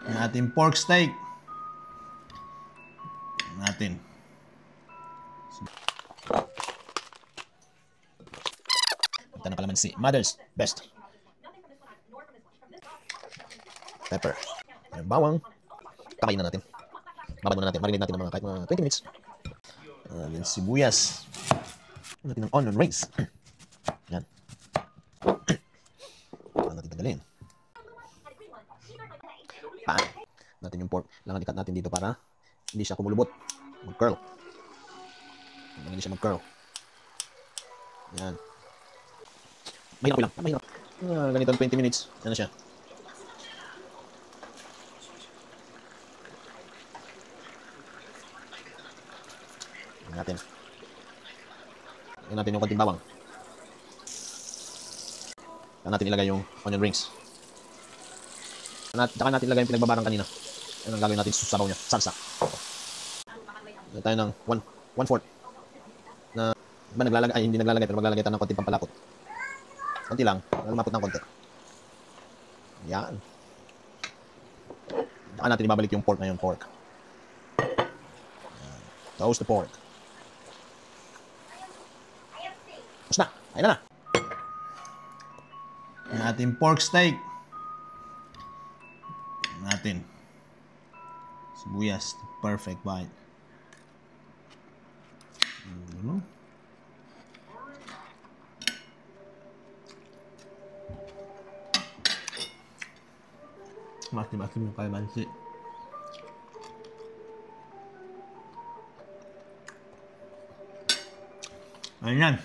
Ang ating pork steak. Natin. Ito na pala si Mother's Best. Pepper. Bawang. Kakain na natin. Babad muna natin. Marinate natin ng mga kahit mga 20 minutes. Then sibuyas. Natin ng onion rings. Yan. Para natin tagalin. Paan. Natin yung pork. Langan ikat natin dito para hindi siya kumulubot. Mag-curl. Hindi siya mag-curl. Yan. Mahirap lang. Mahirap. Ganito 20 minutes. Yan na siya. Yan natin. Yan natin yung konting bawang. Yan natin ilagay yung onion rings. Tsaka natin ilagay yung pinagbabarang kanina. Yan ang gagawin natin sa sabaw niya. Salsa. Yan tayo ng 1/4 na ba naglalagay, ay hindi naglalagay pero maglalagay tayo ng konting pampalapot. Konti lang, lumapot ng konti. Yan. Tsaka natin ibabalik yung pork na yung pork. Yan. Toast the pork. Tapos na, ayun na. Ang ating pork steak. Natin. Sibuyas, perfect bite. Masim-masim yung kalamansi. Ayan yan.